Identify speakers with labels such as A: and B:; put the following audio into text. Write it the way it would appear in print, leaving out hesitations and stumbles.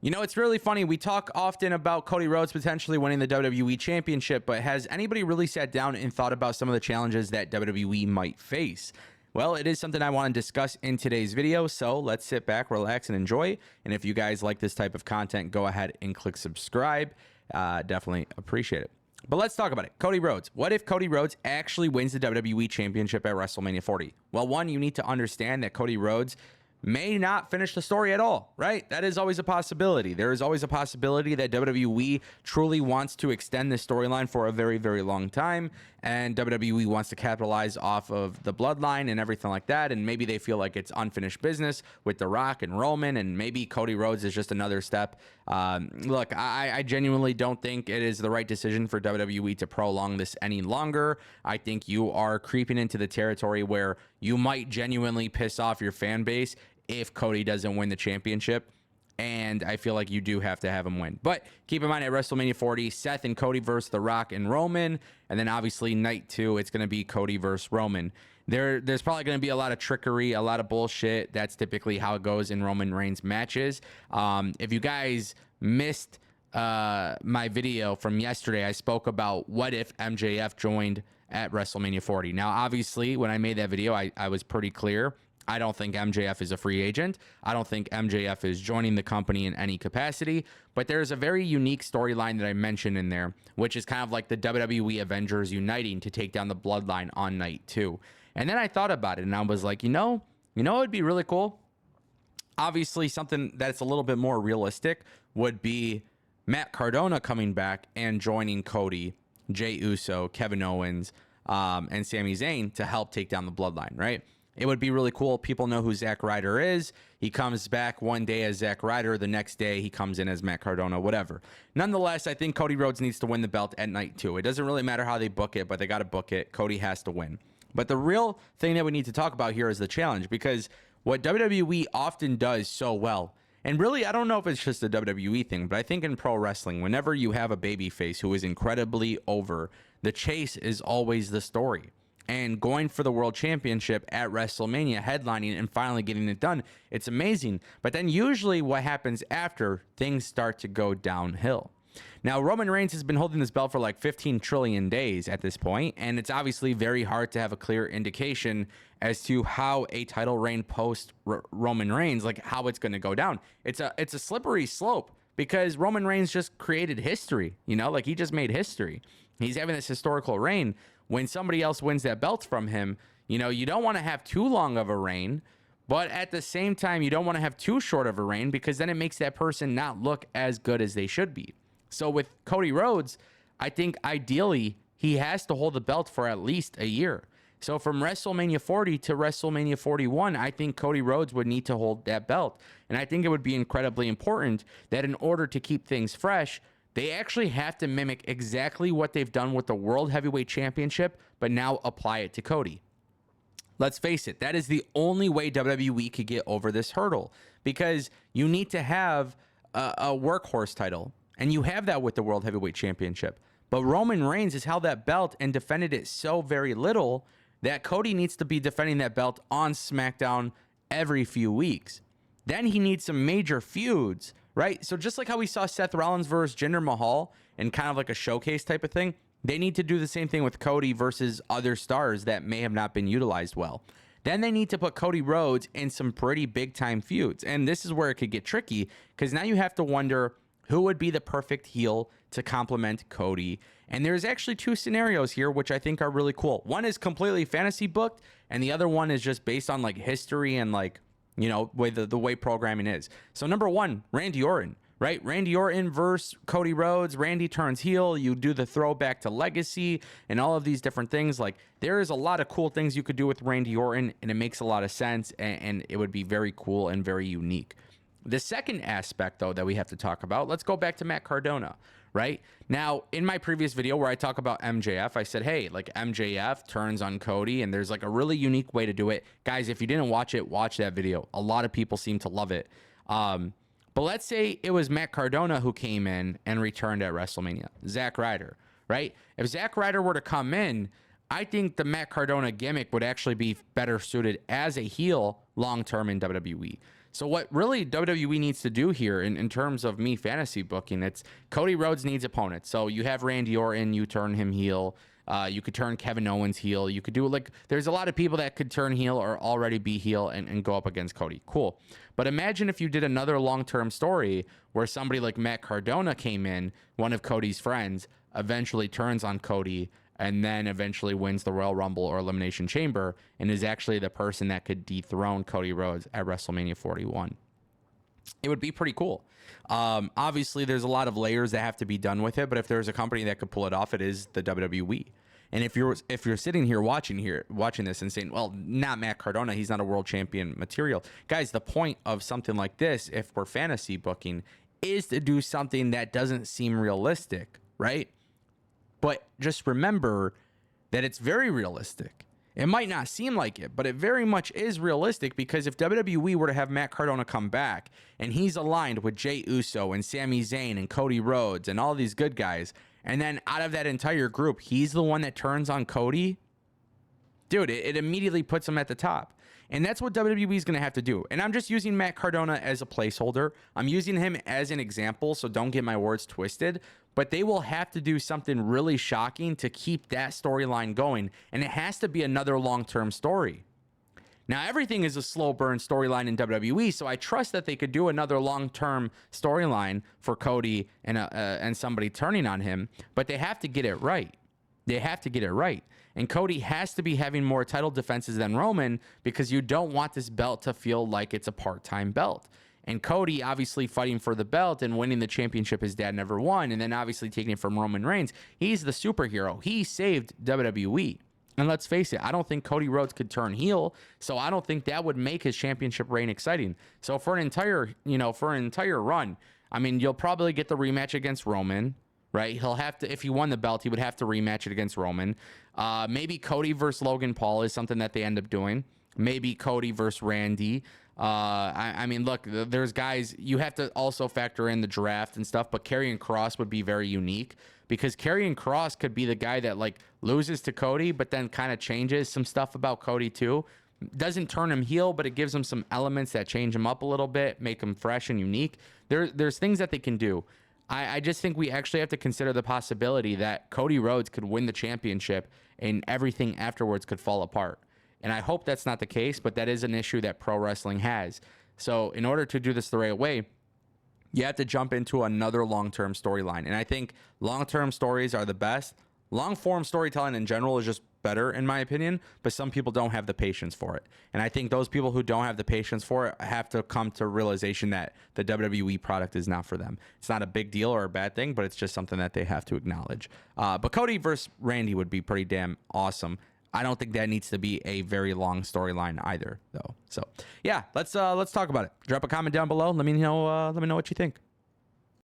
A: You know, it's really funny. We talk often about Cody Rhodes potentially winning the WWE Championship, but has anybody really sat down and thought about some of the challenges that WWE might face? Well, it is something I want to discuss in today's video, so let's sit back, relax, and enjoy. And if you guys like this type of content, go ahead and click subscribe. Definitely appreciate it. But let's talk about it. Cody Rhodes. What if Cody Rhodes actually wins the WWE Championship at WrestleMania 40? Well, one, you need to understand that Cody Rhodes may not finish the story at all, right? That is always a possibility. There is always a possibility that WWE truly wants to extend this storyline for a very, very long time, and WWE wants to capitalize off of the bloodline and everything like that, and maybe they feel like it's unfinished business with The Rock and Roman, and maybe Cody Rhodes is just another step. Look, I genuinely don't think it is the right decision for WWE to prolong this any longer. I think you are creeping into the territory where you might genuinely piss off your fan base if Cody doesn't win the championship, and I feel like you do have to have him win. But keep in mind, at WrestleMania 40, Seth and Cody versus The Rock and Roman, and then obviously night 2, it's going to be Cody versus Roman. There's probably going to be a lot of trickery, a lot of bullshit. That's typically how it goes in Roman Reigns matches. If you guys missed my video from yesterday, I spoke about what if MJF joined at WrestleMania 40. Now, obviously, when I made that video, I was pretty clear. I don't think MJF is a free agent. I don't think MJF is joining the company in any capacity, but there's a very unique storyline that I mentioned in there, which is kind of like the WWE Avengers uniting to take down the bloodline on night 2. And then I thought about it and I was like, you know what would be really cool? Obviously, something that's a little bit more realistic would be Matt Cardona coming back and joining Cody, Jey Uso, Kevin Owens, and Sami Zayn to help take down the bloodline, right? It would be really cool. People know who Zack Ryder is. He comes back one day as Zack Ryder. The next day, he comes in as Matt Cardona, whatever. Nonetheless, I think Cody Rhodes needs to win the belt at night 2. It doesn't really matter how they book it, but they got to book it. Cody has to win. But the real thing that we need to talk about here is the challenge, because what WWE often does so well, and really, I don't know if it's just a WWE thing, but I think in pro wrestling, whenever you have a babyface who is incredibly over, the chase is always the story. And going for the world championship at WrestleMania, headlining and finally getting it done, it's amazing. But then usually what happens after, things start to go downhill. Now, Roman Reigns has been holding this belt for like 15 trillion days at this point, and it's obviously very hard to have a clear indication as to how a title reign post Roman Reigns, like how it's going to go down. It's a slippery slope, because Roman Reigns just created history, like he just made history. He's having this historical reign. When somebody else wins that belt from him, you don't want to have too long of a reign, but at the same time, you don't want to have too short of a reign, because then it makes that person not look as good as they should be. So with Cody Rhodes, I think ideally he has to hold the belt for at least a year. So from WrestleMania 40 to WrestleMania 41, I think Cody Rhodes would need to hold that belt. And I think it would be incredibly important that in order to keep things fresh, they actually have to mimic exactly what they've done with the World Heavyweight Championship, but now apply it to Cody. Let's face it, that is the only way WWE could get over this hurdle, because you need to have a workhorse title, and you have that with the World Heavyweight Championship. But Roman Reigns has held that belt and defended it so very little that Cody needs to be defending that belt on SmackDown every few weeks. Then he needs some major feuds, right? So just like how we saw Seth Rollins versus Jinder Mahal and kind of like a showcase type of thing, they need to do the same thing with Cody versus other stars that may have not been utilized well. Then they need to put Cody Rhodes in some pretty big time feuds. And this is where it could get tricky, because now you have to wonder who would be the perfect heel to complement Cody. And there's actually 2 scenarios here, which I think are really cool. One is completely fantasy booked, and the other one is just based on like history and like, the way programming is. So number 1, Randy Orton, right? Randy Orton versus Cody Rhodes. Randy turns heel. You do the throwback to Legacy and all of these different things. Like, there is a lot of cool things you could do with Randy Orton, and it makes a lot of sense, and it would be very cool and very unique. The second aspect, though, that we have to talk about, let's go back to Matt Cardona, right? Now, in my previous video where I talk about MJF, I said, hey, like MJF turns on Cody, and there's like a really unique way to do it. Guys, if you didn't watch it, watch that video. A lot of people seem to love it. But let's say it was Matt Cardona who came in and returned at WrestleMania, Zack Ryder, right? If Zack Ryder were to come in, I think the Matt Cardona gimmick would actually be better suited as a heel long-term in WWE. So what really WWE needs to do here in terms of me fantasy booking, it's Cody Rhodes needs opponents. So you have Randy Orton, you turn him heel. You could turn Kevin Owens heel. You could do there's a lot of people that could turn heel or already be heel and go up against Cody. Cool. But imagine if you did another long-term story where somebody like Matt Cardona came in, one of Cody's friends, eventually turns on Cody and then eventually wins the Royal Rumble or Elimination Chamber and is actually the person that could dethrone Cody Rhodes at WrestleMania 41. It would be pretty cool. Obviously, there's a lot of layers that have to be done with it, but if there's a company that could pull it off, it is the WWE. And if you're sitting here watching this and saying, well, not Matt Cardona, he's not a world champion material. Guys, the point of something like this, if we're fantasy booking, is to do something that doesn't seem realistic, right? But just remember that it's very realistic. It might not seem like it, but it very much is realistic, because if WWE were to have Matt Cardona come back and he's aligned with Jey Uso and Sami Zayn and Cody Rhodes and all these good guys, and then out of that entire group, he's the one that turns on Cody, dude, it immediately puts him at the top. And that's what WWE is going to have to do. And I'm just using Matt Cardona as a placeholder. I'm using him as an example, so don't get my words twisted. But they will have to do something really shocking to keep that storyline going. And it has to be another long-term story. Now, everything is a slow burn storyline in WWE, so I trust that they could do another long-term storyline for Cody and somebody turning on him. But they have to get it right. They have to get it right. And Cody has to be having more title defenses than Roman, because you don't want this belt to feel like it's a part-time belt. And Cody obviously fighting for the belt and winning the championship his dad never won, and then obviously taking it from Roman Reigns. He's the superhero. He saved WWE. And let's face it, I don't think Cody Rhodes could turn heel, so I don't think that would make his championship reign exciting. So for an entire run, I mean, you'll probably get the rematch against Roman, right? He'll have to, if he won the belt, he would have to rematch it against Roman. Maybe Cody versus Logan Paul is something that they end up doing. Maybe Cody versus Randy. I mean, look, there's guys, you have to also factor in the draft and stuff, but Karrion Kross would be very unique, because Karrion Kross could be the guy that loses to Cody, but then kind of changes some stuff about Cody too. Doesn't turn him heel, but it gives him some elements that change him up a little bit, make him fresh and unique. There's things that they can do. I just think we actually have to consider the possibility that Cody Rhodes could win the championship and everything afterwards could fall apart. And I hope that's not the case, but that is an issue that pro wrestling has. So in order to do this the right way, you have to jump into another long-term storyline. And I think long-term stories are the best. Long-form storytelling in general is just better, in my opinion, but some people don't have the patience for it. And I think those people who don't have the patience for it have to come to realization that the WWE product is not for them. It's not a big deal or a bad thing, but it's just something that they have to acknowledge. But Cody versus Randy would be pretty damn awesome. I don't think that needs to be a very long storyline either, though. So yeah, let's talk about it. Drop a comment down below. Let me know what you think.